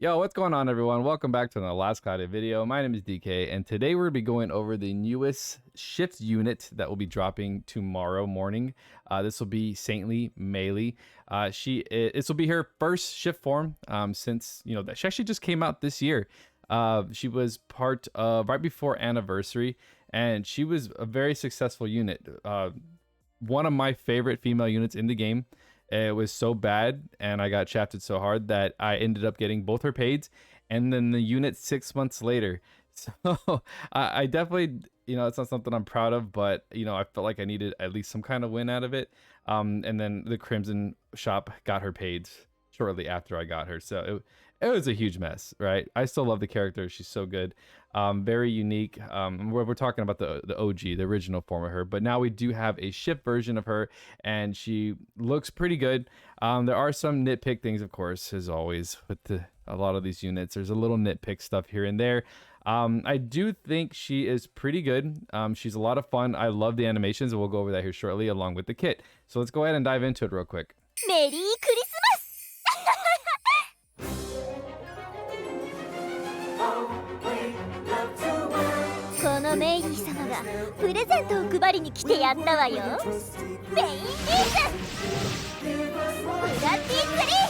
Yo, what's going on, everyone? Welcome back to another Last Cloudia video. My name is DK, and today we're going to be going over the newest shift unit that will be dropping tomorrow morning. This will be Saintly Melee. This will be her first shift form since, she actually just came out this year. She was part of right before Anniversary, and she was a very successful unit. One of my favorite female units in the game. It was so bad, and I got shafted so hard that I ended up getting both her paids and then the unit 6 months later. So I definitely, it's not something I'm proud of, but I felt like I needed at least some kind of win out of it. And then the Crimson shop got her paids shortly after I got her, so it was a huge mess, right? I still love the character; she's so good, very unique. We're talking about the OG, the original form of her, but now we do have a shift version of her, and she looks pretty good. There are some nitpick things, of course, as always with a lot of these units. There's a little nitpick stuff here and there. I do think she is pretty good. She's a lot of fun. I love the animations, and we'll go over that here shortly, along with the kit. So let's go ahead and dive into it real quick. Merry Christmas! このメイリー様がプレゼントを配りに来てやったわよ。メインリーズブラッディツリー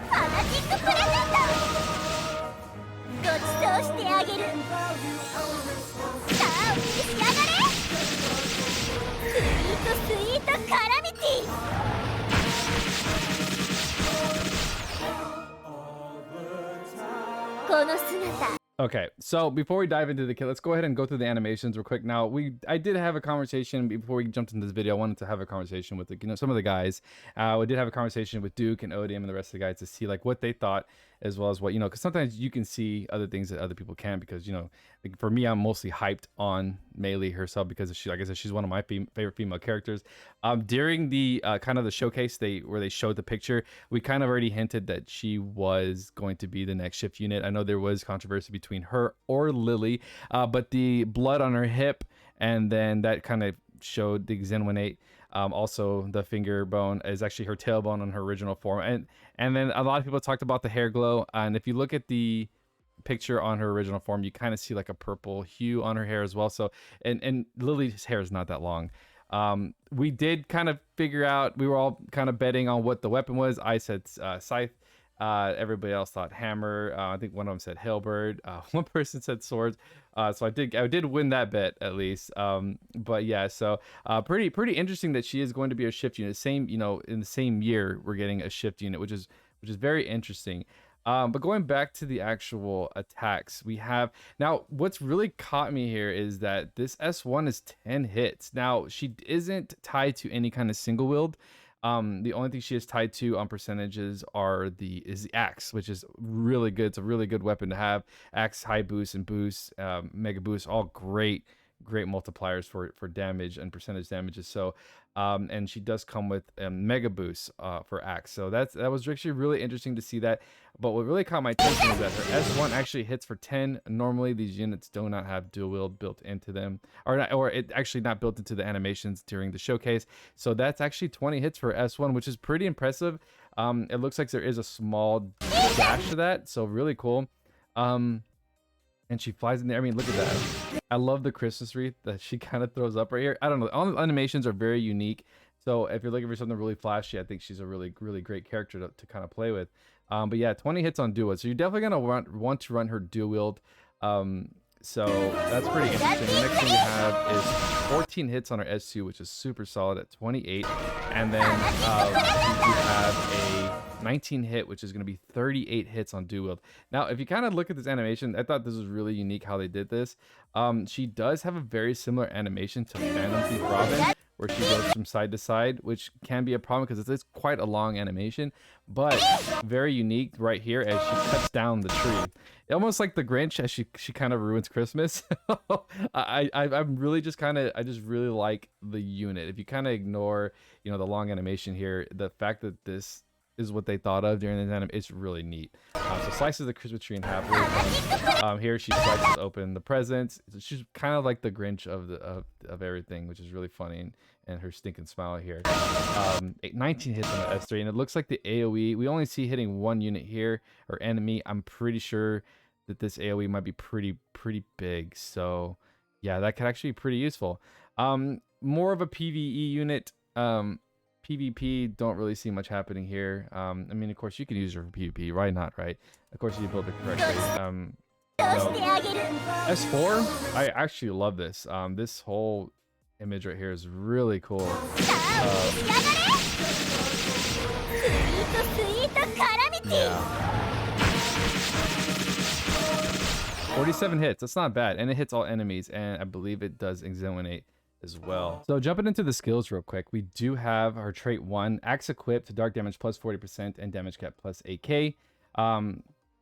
ファナティックプレゼントごちそうしてあげる。さあお召し上がれ。スイートカラミティ。 Okay, so before we dive into the kit, let's go ahead and go through the animations real quick. Now, I did have a conversation before we jumped into this video. I wanted to have a conversation with some of the guys. We did have a conversation with Duke and Odium and the rest of the guys to see like what they thought, as well as what because sometimes you can see other things that other people can't, because like for me, I'm mostly hyped on Melee herself because she, like I said, she's one of my favorite female characters. During the kind of the showcase where they showed the picture, we kind of already hinted that she was going to be the next shift unit. I know there was controversy between her or Lily, but the blood on her hip, and then that kind of showed the Xenwinate. Also, the finger bone is actually her tailbone on her original form, and then a lot of people talked about the hair glow. And if you look at the picture on her original form, you kind of see like a purple hue on her hair as well. So, and Lily's hair is not that long. We did kind of figure out, we were all kind of betting on what the weapon was. I said scythe. Everybody else thought hammer. I think one of them said halberd. One person said swords. So I did win that bet at least. But yeah, so pretty interesting that she is going to be a shift unit. Same, in the same year we're getting a shift unit, which is very interesting. But going back to the actual attacks, we have now, what's really caught me here is that this S1 is 10 hits. Now, she isn't tied to any kind of single wield. The only thing she is tied to on percentages is the axe, which is really good. It's a really good weapon to have. Axe, high boost and boost, mega boost, all great multipliers for damage and percentage damages. So and she does come with mega boost for axe. So that was actually really interesting to see that. But what really caught my attention is that her S1 actually hits for 10. Normally these units do not have dual wield built into them, or it actually not built into the animations during the showcase. So that's actually 20 hits for S1, which is pretty impressive. It looks like there is a small dash to that, so really cool. And she flies in there. I mean, look at that. I love the Christmas wreath that she kind of throws up right here. I don't know. All the animations are very unique. So if you're looking for something really flashy, I think she's a really great character to kind of play with. But yeah, 20 hits on dual wield. So you're definitely going to want to run her dual wield. So that's pretty interesting. The next thing we have is 14 hits on her S2, which is super solid at 28. And then we have a 19 hit, which is going to be 38 hits on dual wield. Now, if you kind of look at this animation, I thought this was really unique how they did this. She does have a very similar animation to Phantom Thief Robin, where she goes from side to side, which can be a problem because it's quite a long animation, but very unique right here as she cuts down the tree. Almost like the Grinch, as she kind of ruins Christmas. I'm really I just really like the unit. If you kind of ignore, the long animation here, the fact that this is what they thought of during this anime. It's really neat. So slices the Christmas tree in half. Really fun. Here she slices open the presents. She's kind of like the Grinch of everything, which is really funny. And her stinking smile here. 19 hits on the S3, and it looks like the AoE, we only see hitting one unit here, or enemy. I'm pretty sure that this AoE might be pretty big. So yeah, that could actually be pretty useful. More of a PvE unit. PvP, don't really see much happening here. I mean, of course, you can use her for PvP. Why not, right? Of course, you build it correctly. S4, I actually love this. This whole image right here is really cool. Yeah. 47 hits. That's not bad, and it hits all enemies, and I believe it does exonerate as well. So jumping into the skills real quick, we do have our trait 1, axe equipped, dark damage plus 40% and damage cap plus 8k.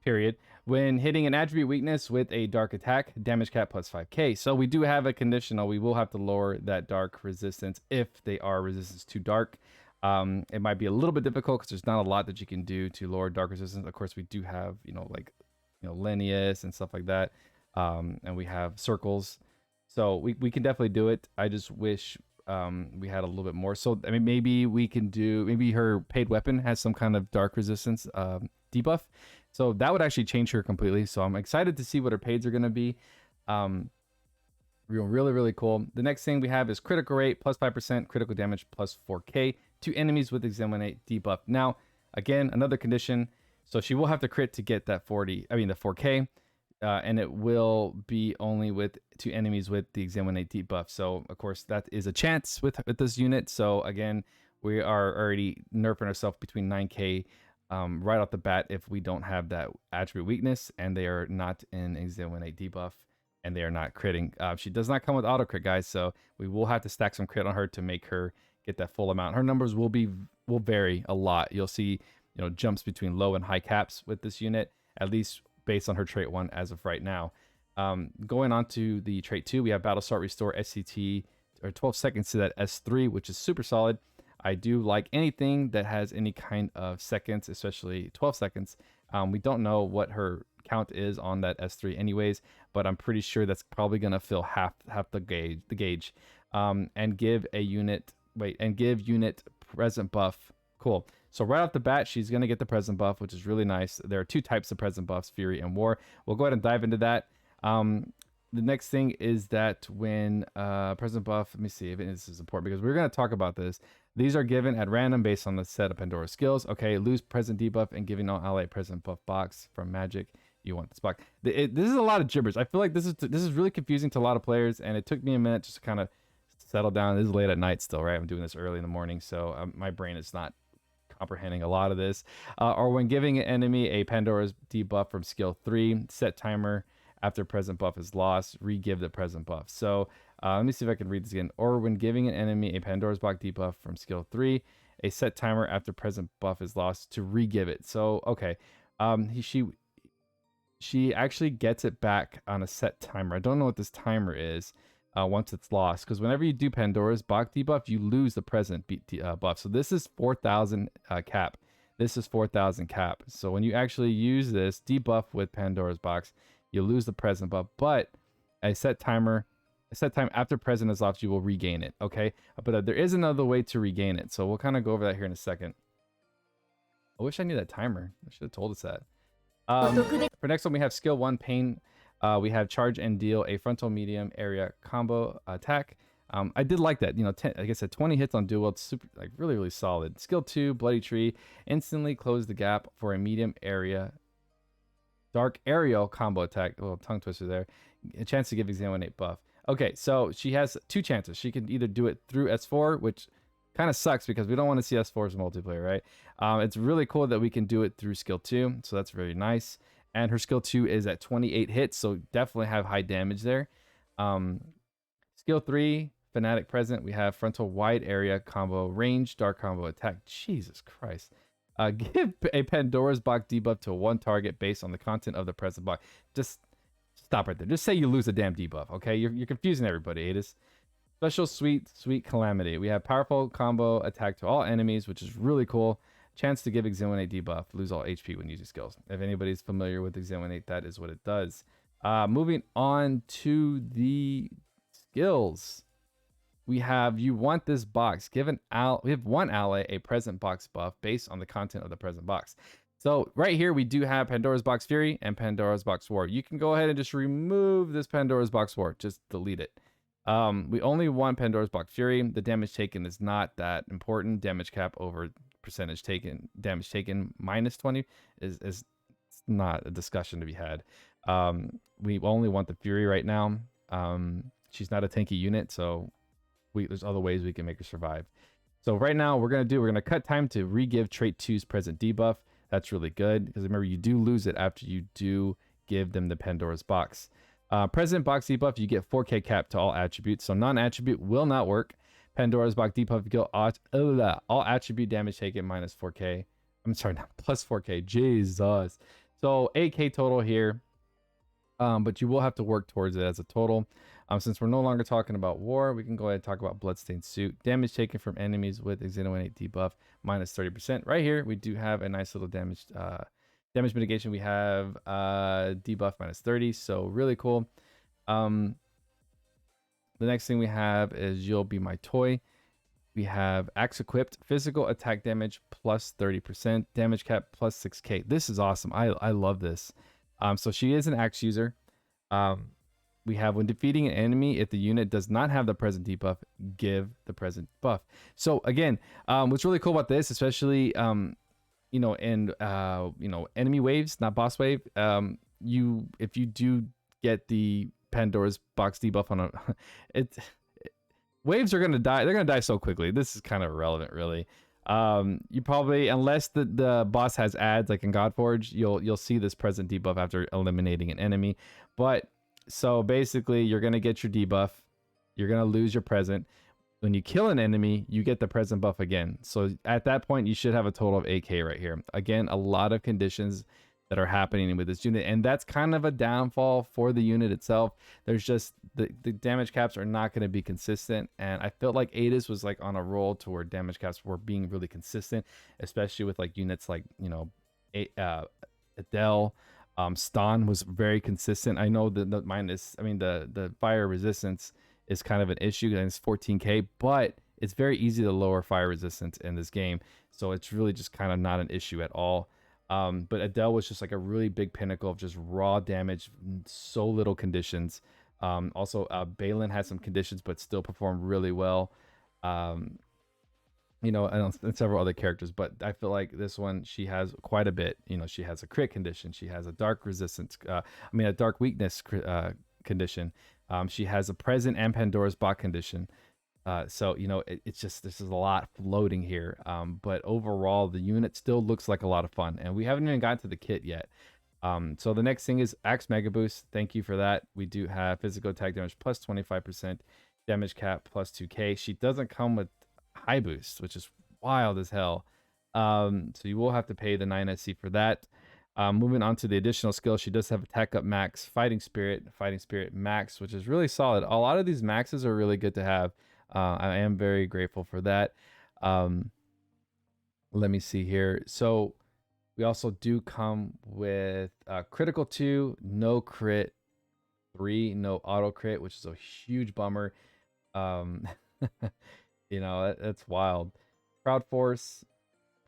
Period. When hitting an attribute weakness with a dark attack, damage cap plus 5k. So we do have a conditional. We will have to lower that dark resistance if they are resistance to dark. It might be a little bit difficult because there's not a lot that you can do to lower dark resistance. Of course, we do have, Linnaeus and stuff like that. And we have circles. So we can definitely do it. I just wish we had a little bit more. So, I mean, maybe we can do, maybe her paid weapon has some kind of dark resistance debuff. So that would actually change her completely. So I'm excited to see what her paids are going to be. Really cool. The next thing we have is critical rate plus 5%, critical damage plus 4k to enemies with examinate debuff. Now, again, another condition. So she will have to crit to get that the 4k. And it will be only to enemies with the examinate debuff. So of course that is a chance with this unit. So again, we are already nerfing ourselves between 9k right off the bat if we don't have that attribute weakness and they are not in examinate debuff and they are not critting. She does not come with auto crit, guys, so we will have to stack some crit on her to make her get that full amount. Her numbers will vary a lot. You'll see jumps between low and high caps with this unit, at least based on her trait 1 as of right now. Going on to the trait 2, we have battle start restore SCT or 12 seconds to that S3, which is super solid. I do like anything that has any kind of seconds, especially 12 seconds. We don't know what her count is on that S3 anyways, but I'm pretty sure that's probably going to fill half the gauge. And give unit present buff. Cool. So right off the bat, she's going to get the present buff, which is really nice. There are 2 types of present buffs, Fury and War. We'll go ahead and dive into that. The next thing is that when present buff, let me see if this is important because we're going to talk about this. These are given at random based on the set of Pandora skills. Okay, lose present debuff and giving all ally present buff box from magic. You want this box. This is a lot of gibberish. I feel like this is really confusing to a lot of players, and it took me a minute just to kind of settle down. This is late at night still, right? I'm doing this early in the morning, so my brain is not comprehending a lot of this. Or when giving an enemy a Pandora's debuff from skill 3, set timer after present buff is lost, re-give the present buff. So let me see if I can read this again. Or when giving an enemy a Pandora's box debuff from skill 3, a set timer after present buff is lost to re-give it. So okay, she actually gets it back on a set timer. I don't know what this timer is once it's lost, because whenever you do Pandora's box debuff, you lose the present buff. So this is 4,000 cap. This is 4,000 cap. So when you actually use this debuff with Pandora's box, you lose the present buff, but a set time after present is lost, you will regain it. Okay, but there is another way to regain it, so we'll kind of go over that here in a second. I wish I knew that timer. I should have told us that. For next one, we have skill 1 pain. We have charge and deal a frontal medium area combo attack. I did like that. Like I said, 20 hits on dual wield, super, like really solid. Skill 2 bloody tree, instantly close the gap for a medium area dark aerial combo attack. A little tongue twister there. A chance to give examinate buff. Okay, so she has 2 chances. She can either do it through S4, which kind of sucks because we don't want to see S4's multiplayer, right? It's really cool that we can do it through skill 2, so that's very nice. And her skill 2 is at 28 hits, so definitely have high damage there. Skill 3, fanatic present. We have frontal wide area combo range dark combo attack. Jesus Christ. Give a Pandora's box debuff to 1 target based on the content of the present box. Just stop right there. Just say you lose a damn debuff, okay? You're confusing everybody, Adis. Special sweet calamity. We have powerful combo attack to all enemies, which is really cool. Chance to give Extenuate debuff. Lose all HP when using skills. If anybody's familiar with Extenuate, that is what it does. Moving on to the skills. We have, you want this box. We have one ally a present box buff based on the content of the present box. So right here, we do have Pandora's Box Fury and Pandora's Box War. You can go ahead and just remove this Pandora's Box War. Just delete it. We only want Pandora's Box Fury. The damage taken is not that important. Damage cap over percentage taken. Damage taken minus 20 is not a discussion to be had. We only want the Fury right now. She's not a tanky unit, so there's other ways we can make her survive. So right now, we're gonna cut time to re-give trait 2's present debuff. That's really good because remember, you do lose it after you do give them the Pandora's Box. Present box debuff, you get 4K cap to all attributes, so non-attribute will not work. Pandora's Box debuff, you get all attribute damage taken minus 4K. I'm sorry, not plus 4K. Jesus. So 8K total here, but you will have to work towards it as a total. Since we're no longer talking about war, we can go ahead and talk about Bloodstained Suit. Damage taken from enemies with Extenuate debuff minus 30%. Right here, we do have a nice little damage mitigation. We have debuff minus 30, so really cool. The next thing we have is You'll Be My Toy. We have Axe equipped, physical attack damage plus 30%, damage cap plus 6K. This is awesome. I love this. So she is an axe user. We have, when defeating an enemy, if the unit does not have the present debuff, give the present buff. So again, what's really cool about this, especially you know, in you know, enemy waves, not boss wave, if you do get the Pandora's Box debuff on a waves are gonna die. They're gonna die so quickly. This is kind of irrelevant, really. You probably, unless the boss has ads like in Godforge, you'll see this present debuff after eliminating an enemy. But so basically, you're gonna get your debuff, you're gonna lose your present. When you kill an enemy, you get the present buff again. So at that point, you should have a total of 8K right here. Again, a lot of conditions that are happening with this unit, and that's kind of a downfall for the unit itself. There's just the damage caps are not going to be consistent, and I felt like Adis was like on a roll toward damage caps were being really consistent, especially with like units like, you know, Adele. Stan was very consistent. I know the fire resistance is kind of an issue, and it's 14K, but it's very easy to lower fire resistance in this game, so it's really just kind of not an issue at all. But Adele was just like a really big pinnacle of just raw damage, so little conditions. Also, Balin had some conditions, but still performed really well. You know, and several other characters, but I feel like this one, she has quite a bit. You know, she has a crit condition, she has a dark resistance, a dark weakness condition. She has a present and Pandora's Box condition. So, you know, it's just, this is a lot floating here. But overall, the unit still looks like a lot of fun, and we haven't even gotten to the kit yet. So the next thing is Axe Mega Boost. Thank you for that. We do have physical attack damage plus 25%, damage cap plus 2K. She doesn't come with high boost, which is wild as hell. So you will have to pay the 9 SC for that. Moving on to the additional skills, she does have attack up max, fighting spirit max, which is really solid. A lot of these maxes are really good to have. I am very grateful for that. Let me see here. So we also do come with critical 2, no crit 3, no auto crit, which is a huge bummer. You know, that's wild. Crowd Force,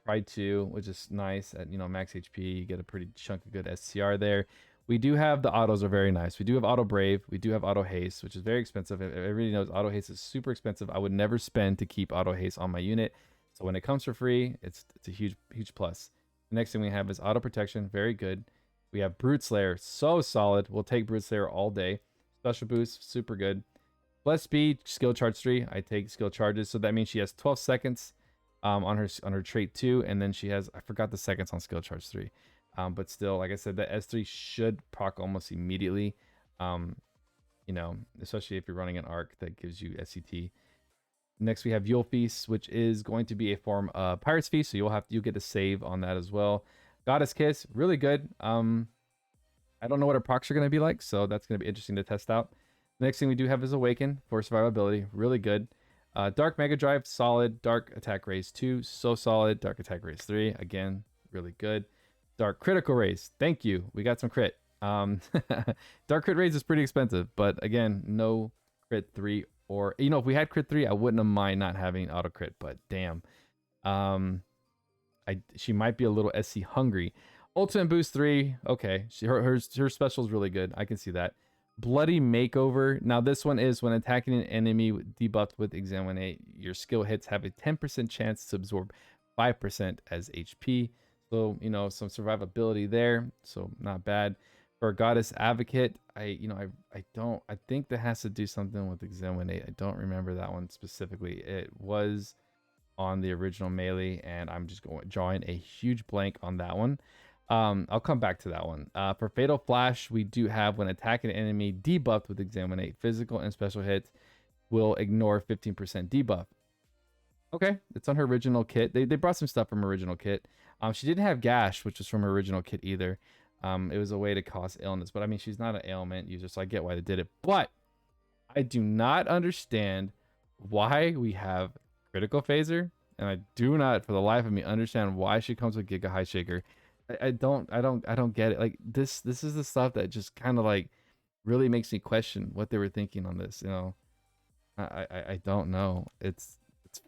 Pride 2, which is nice at, you know, max HP. You get a pretty chunk of good SCR there. We do have the autos are very nice. We do have Auto Brave. We do have Auto Haste, which is very expensive. Everybody knows Auto Haste is super expensive. I would never spend to keep Auto Haste on my unit. So when it comes for free, it's a huge plus. The next thing we have is Auto Protection, very good. We have Brute Slayer, so solid. We'll take Brute Slayer all day. Special Boost, super good. Bless Speed, Skill Charge 3. I take Skill Charges, so that means she has 12 seconds on her trait 2, and then she has, I forgot the seconds on Skill Charge 3. But still, like I said, the S3 should proc almost immediately. You know, especially if you're running an arc that gives you SCT. Next, we have Yule Feast, which is going to be a form of Pirate's Feast, so you'll get a save on that as well. Goddess Kiss, really good. I don't know what her procs are going to be like, so that's going to be interesting to test out. The next thing we do have is Awaken for survivability, really good. Dark Mega Drive, solid. Dark Attack Raise 2, so solid. Dark Attack Raise 3, again, really good. Dark Critical Raise, thank you. We got some crit. Dark Crit Raise is pretty expensive, but again, no crit 3. Or, you know, if we had crit 3, I wouldn't have mind not having auto crit, but damn. She might be a little SC hungry. Ultimate Boost 3, okay. Her special is really good. I can see that. Bloody Makeover. Now this one is when attacking an enemy debuffed with Examinate, your skill hits have a 10% chance to absorb 5% as HP. So, you know, some survivability there. So not bad. For Goddess Advocate, I think that has to do something with Examinate. I don't remember that one specifically. It was on the original melee, and I'm just drawing a huge blank on that one. I'll come back to that one. For Fatal Flash, we do have when attacking an enemy debuffed with Examinate, physical and special hits will ignore 15% debuff. Okay, it's on her original kit. They brought some stuff from her original kit. She didn't have Gash, which was from her original kit either. It was a way to cause illness, but I mean, she's not an ailment user, so I get why they did it. But I do not understand why we have Critical Phaser, and I do not, for the life of me, understand why she comes with Giga High Shaker. I don't get it. Like this is the stuff that just kind of like really makes me question what they were thinking on this. You know, I don't know. It's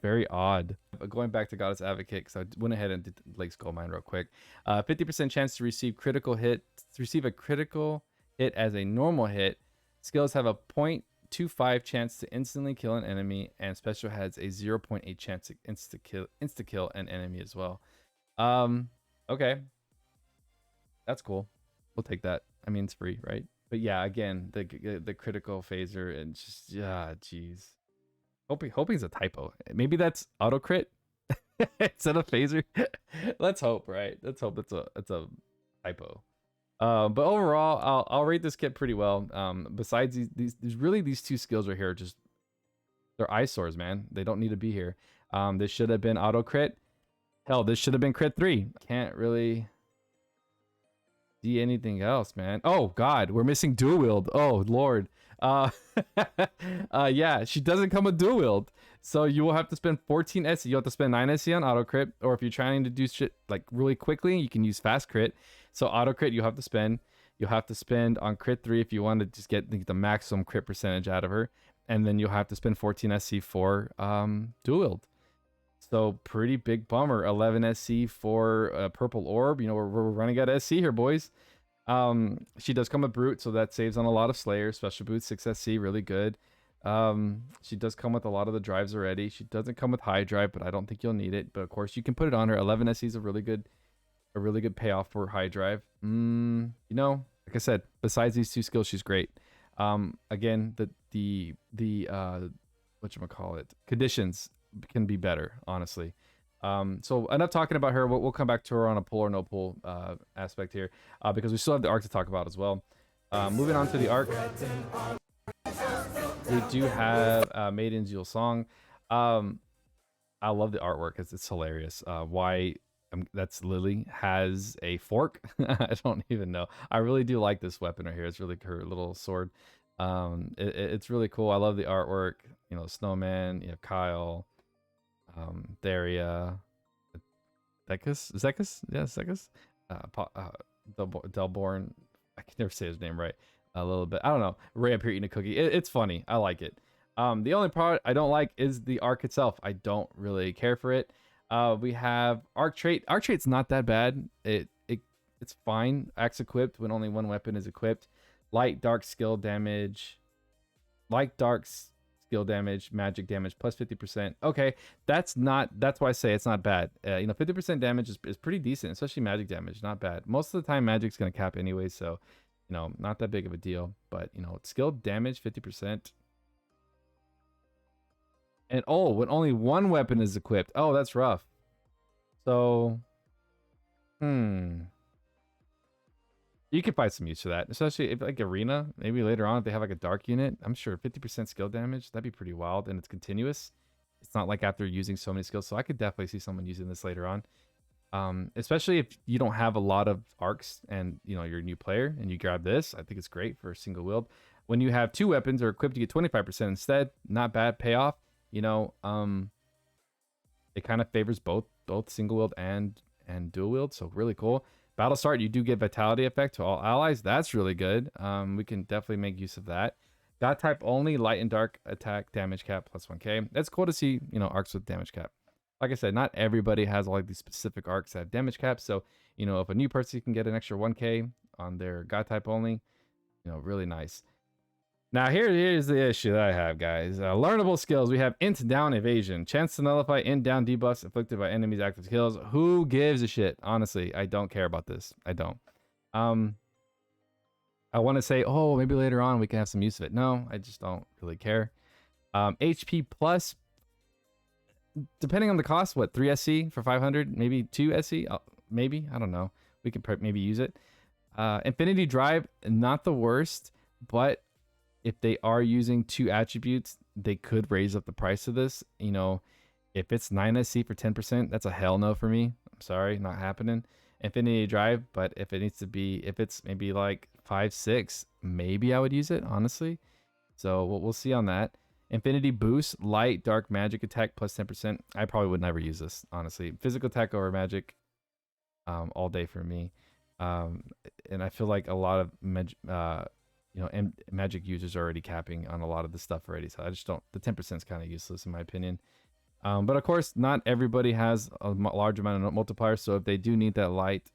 very odd. But going back to Goddess Advocate, because I went ahead and did Lake's Gold Mine real quick. 50% chance to receive a critical hit as a normal hit. Skills have a 0.25 chance to instantly kill an enemy, and special has a 0.8 chance to insta kill an enemy as well. Okay, that's cool. We'll take that. I mean, it's free, right? But yeah, again, the critical phaser and just jeez. Hoping's a typo. Maybe that's auto crit instead of phaser. Let's hope, right? Let's hope it's a typo. But overall, I'll rate this kit pretty well. Besides these two skills right here, just they're eyesores, man. They don't need to be here. This should have been auto crit. Hell, this should have been crit 3. Can't really see anything else, man. Oh God, we're missing dual wield. Oh Lord. Yeah, she doesn't come with dual wield, so you will have to spend 14 SC. You have to spend 9 SC on auto crit, or if you're trying to do shit like really quickly, you can use fast crit. So auto crit, you'll have to spend on crit 3 if you want to just get the maximum crit percentage out of her, and then you'll have to spend 14 SC for dual wield. So pretty big bummer. 11 SC for a purple orb. You know, we're running out of SC here, boys. She does come with brute, so that saves on a lot of slayer. Special boots 6 SC, really good. She does come with a lot of the drives already. She doesn't come with high drive, but I don't think you'll need it. But of course you can put it on her. 11 SC is a really good payoff for high drive. You know, like I said, besides these two skills, she's great. Again, the whatchamacallit, conditions can be better, honestly. So enough talking about her. We'll come back to her on a pull or no pull aspect here, because we still have the arc to talk about as well. Moving on to the arc, we do have Maiden's Yule Song. I love the artwork. It's hilarious. Why that's Lily has a fork. I don't even know. I really do like this weapon right here. It's really her little sword. It's really cool. I love the artwork. You know, Snowman, you know, Kyle, Daria, Zekus, yeah, Zekus, Delborn. I can never say his name right. A little bit, I don't know. Ray up here eating a cookie. It's funny. I like it. The only part I don't like is the arc itself. I don't really care for it. We have arc trait. Arc trait's not that bad. It's fine. Axe equipped when only one weapon is equipped. Light dark skill damage. Magic damage plus 50%. Okay, that's why I say it's not bad. You know, 50% damage is pretty decent, especially magic damage. Not bad. Most of the time, magic's gonna cap anyway, so you know, not that big of a deal. But you know, skill damage 50%. And oh, when only one weapon is equipped. Oh, that's rough. So, you could find some use for that, especially if like arena, maybe later on if they have like a dark unit. I'm sure 50% skill damage, that'd be pretty wild, and it's continuous. It's not like after using so many skills, so I could definitely see someone using this later on. Especially if you don't have a lot of arcs and you know you're a new player and you grab this, I think it's great for a single wield. When you have two weapons or equipped, you get 25% instead. Not bad payoff. You know, it kind of favors both single wield and dual wield, so really cool. Battle start, you do get vitality effect to all allies. That's really good. We can definitely make use of that. God type only, light and dark attack damage cap plus 1k. That's cool to see, you know, arcs with damage cap. Like I said, not everybody has all like these specific arcs that have damage caps. So, you know, if a new person can get an extra 1k on their God type only, you know, really nice. Now, here's the issue that I have, guys. Learnable skills. We have int down evasion. Chance to nullify int down debuffs inflicted by enemies' active skills. Who gives a shit? Honestly, I don't care about this. I don't. I want to say, oh, maybe later on we can have some use of it. No, I just don't really care. HP plus, depending on the cost, what, 3 SC for 500? Maybe 2 SC? Maybe? I don't know. We could maybe use it. Infinity Drive, not the worst, but if they are using 2 attributes, they could raise up the price of this. You know, if it's 9 SC for 10%, that's a hell no for me. I'm sorry, not happening. Infinity Drive, but if it needs to be, if it's maybe like 5, 6, maybe I would use it, honestly. So we'll see on that. Infinity Boost, light, dark, magic attack plus 10%. I probably would never use this, honestly. Physical attack over magic, all day for me. And I feel like a lot of you know, and magic users are already capping on a lot of the stuff already. So I just don't, the 10% is kind of useless in my opinion. But of course, not everybody has a large amount of multipliers. So if they do need that light,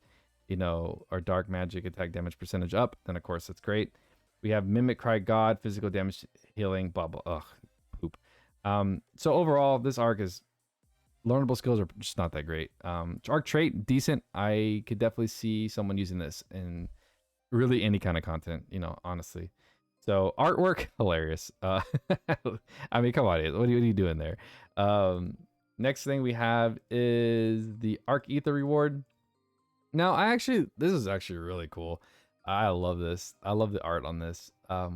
you know, or dark magic attack damage percentage up, then of course that's great. We have Mimic Cry God, physical damage healing, blah, blah, ugh, poop. So overall, this arc is, learnable skills are just not that great. Arc trait, decent. I could definitely see someone using this in really any kind of content, you know, honestly. So artwork, hilarious. I mean, come on, what are you doing there? Next thing we have is the Arc Ether reward. Now, this is actually really cool. I love this. I love the art on this.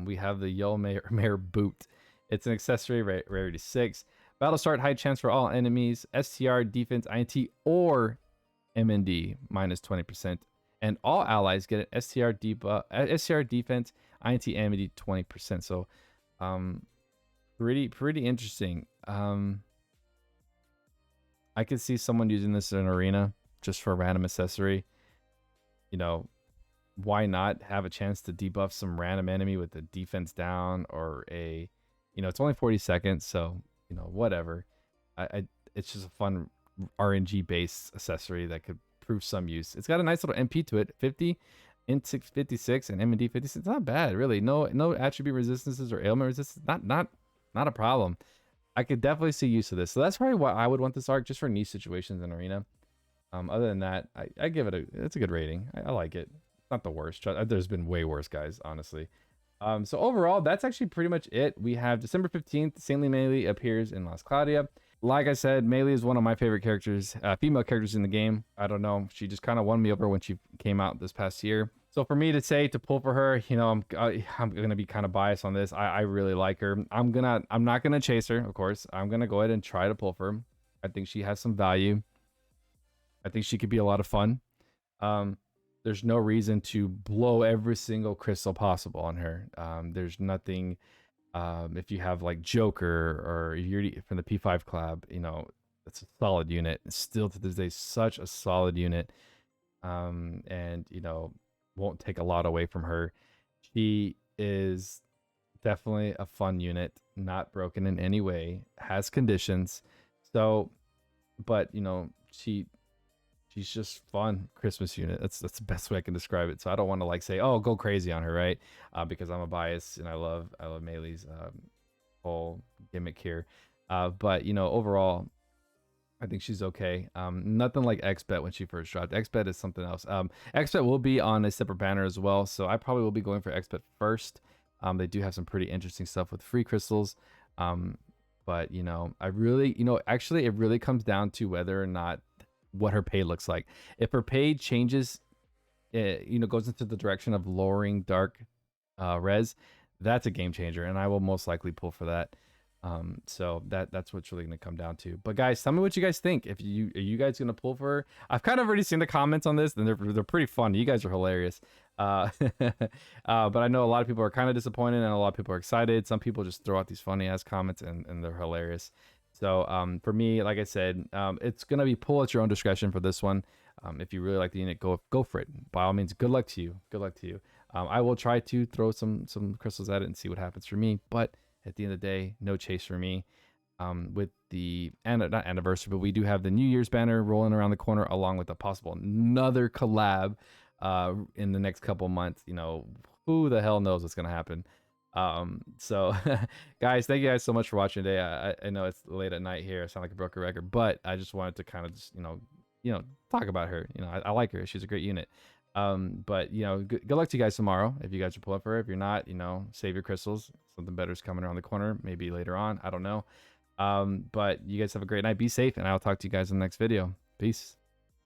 We have the Yolmare boot. It's an accessory, rarity 6. Battle start, high chance for all enemies. STR, defense, INT, or MND, minus 20%. And all allies get an STR defense, INT, MND, 20%. So, pretty interesting. I could see someone using this in an arena just for a random accessory. You know, why not have a chance to debuff some random enemy with a defense down or a, you know, it's only 40 seconds, so, you know, whatever. It's just a fun RNG based accessory that could prove some use. It's got a nice little MP to it, 50, int 56, and MD 56. It's not bad, really. No attribute resistances or ailment resistance. Not a problem. I could definitely see use of this. So that's probably why I would want this arc, just for niche situations in arena. Other than that, I give it it's a good rating. I like it. It's not the worst. There's been way worse, guys, honestly. So overall, that's actually pretty much it. We have December 15th, Saintly Melee appears in Las Cloudia. Like I said, Melee is one of my favorite characters, female characters in the game. I don't know. She just kind of won me over when she came out this past year. So for me to pull for her, you know, I'm gonna be kind of biased on this. I really like her. I'm not gonna chase her, of course. I'm gonna go ahead and try to pull for her. I think she has some value. I think she could be a lot of fun. There's no reason to blow every single crystal possible on her. There's nothing. If you have like Joker or Yuri from the P5 Club, you know, it's a solid unit. It's still to this day such a solid unit. And you know, won't take a lot away from her. She is definitely a fun unit, not broken in any way, has conditions. So, but you know, she's just fun Christmas unit. That's the best way I can describe it. So I don't want to like say, oh, go crazy on her, right? Because I'm a bias and I love Melee's whole gimmick here. But you know, overall, I think she's okay. Nothing like XBet when she first dropped. XBet is something else. XBet will be on a separate banner as well, so I probably will be going for XBet first. They do have some pretty interesting stuff with free crystals. But you know, actually, it really comes down to whether or not what her pay looks like. If her pay changes, you know, goes into the direction of lowering dark res, that's a game changer, and I will most likely pull for that. So that's what's really gonna come down to. But guys, tell me what you guys think. Are you guys gonna pull for her? I've kind of already seen the comments on this, and they're pretty fun. You guys are hilarious. But I know a lot of people are kind of disappointed, and a lot of people are excited. Some people just throw out these funny ass comments, and they're hilarious. So for me, like I said, it's gonna be pull at your own discretion for this one. If you really like the unit, go for it. By all means, good luck to you. Good luck to you. I will try to throw some crystals at it and see what happens for me. But at the end of the day, no chase for me. With the not anniversary, but we do have the New Year's banner rolling around the corner, along with a possible another collab in the next couple months. You know, who the hell knows what's gonna happen. So guys, thank you guys so much for watching today. I know it's late at night here. I sound like a broken record, but I just wanted to kind of just talk about her. I like her. She's a great unit. But good luck to you guys tomorrow. If you guys are pulling up for her, if you're not, save your crystals. Something better is coming around the corner, maybe later on. I don't know. But you guys have a great night. Be safe, and I'll talk to you guys in the next video. Peace.